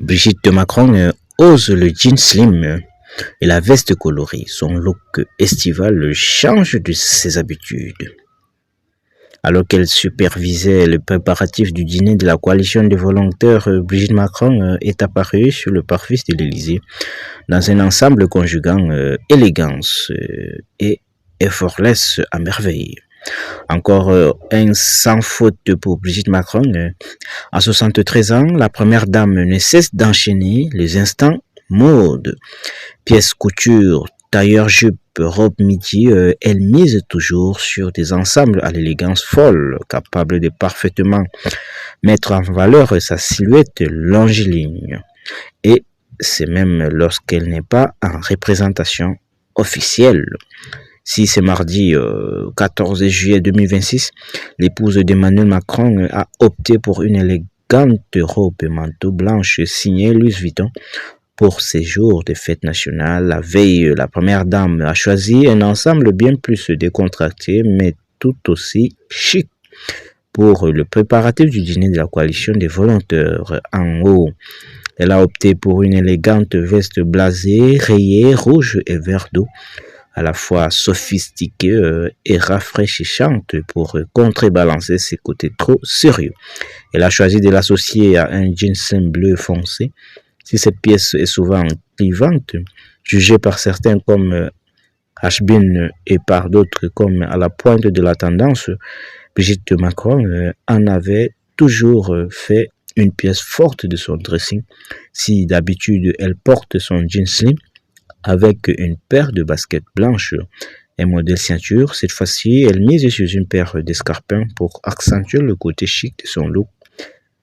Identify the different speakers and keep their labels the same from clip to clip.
Speaker 1: Brigitte Macron ose le jean slim et la veste colorée. Son look estival change de ses habitudes. Alors qu'elle supervisait le préparatif du dîner de la coalition des volontaires, Brigitte Macron est apparue sur le parvis de l'Élysée dans un ensemble conjuguant élégance et effortless à merveille. Encore un sans faute pour Brigitte Macron. À 73 ans, la première dame ne cesse d'enchaîner les instants mode. Pièces couture, tailleur-jupe, robe midi, elle mise toujours sur des ensembles à l'élégance folle, capable de parfaitement mettre en valeur sa silhouette longiligne. Et c'est même lorsqu'elle n'est pas en représentation officielle. Si c'est mardi 14 juillet 2026, l'épouse d'Emmanuel Macron a opté pour une élégante robe et manteau blanche signée Louis Vuitton pour ces jours de fête nationale. La veille, la première dame a choisi un ensemble bien plus décontracté, mais tout aussi chic pour le préparatif du dîner de la coalition des volontaires. En haut, elle a opté pour une élégante veste blasée, rayée, rouge et vert d'eau, à la fois sophistiquée et rafraîchissante pour contrebalancer ses côtés trop sérieux. Elle a choisi de l'associer à un jean bleu foncé. Si cette pièce est souvent clivante, jugée par certains comme has-been et par d'autres comme à la pointe de la tendance, Brigitte Macron en avait toujours fait une pièce forte de son dressing. Si d'habitude elle porte son jean slim avec une paire de baskets blanches, un modèle ceinture, cette fois-ci elle mise sur une paire d'escarpins pour accentuer le côté chic de son look.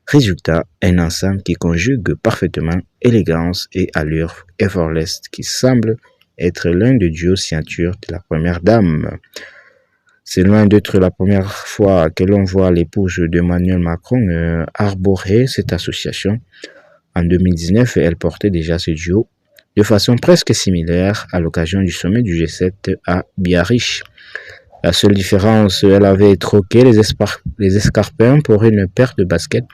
Speaker 1: Résultat, un ensemble qui conjugue parfaitement élégance et allure effortless, qui semble être l'un des duos ceinture de la première dame. C'est loin d'être la première fois que l'on voit l'épouse d'Emmanuel Macron arborer cette association. En 2019, elle portait déjà ce duo de façon presque similaire à l'occasion du sommet du G7 à Biarritz. La seule différence, elle avait troqué les escarpins pour une paire de baskets.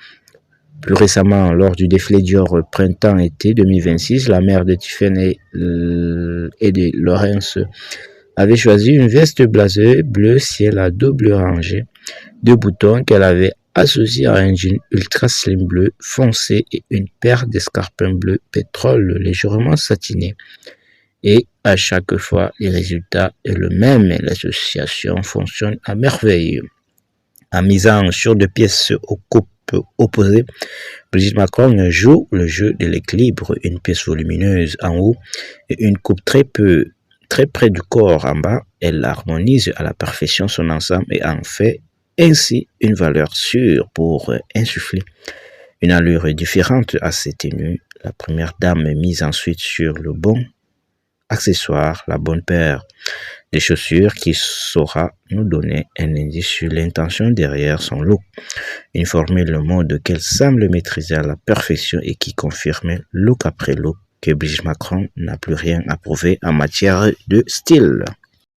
Speaker 1: Plus récemment, lors du défilé Dior printemps-été 2026, la mère de Tiffany et de Laurence avait choisi une veste blasée bleu ciel à double rangée de boutons qu'elle avait associée à un jean ultra slim bleu foncé et une paire d'escarpins bleu pétrole légèrement satinés. Et à chaque fois, le résultat est le même. L'association fonctionne à merveille. En misant sur deux pièces aux coupes opposées, Brigitte Macron joue le jeu de l'équilibre, une pièce volumineuse en haut et une coupe très près du corps en bas. Elle harmonise à la perfection son ensemble et en fait ainsi une valeur sûre pour insuffler une allure différente à ses tenues. La première dame mise ensuite sur le bon accessoire, la bonne paire de chaussures qui saura nous donner un indice sur l'intention derrière son look. Une formule mode qu'elle semble maîtriser à la perfection et qui confirme look après look que Brigitte Macron n'a plus rien à prouver en matière de style.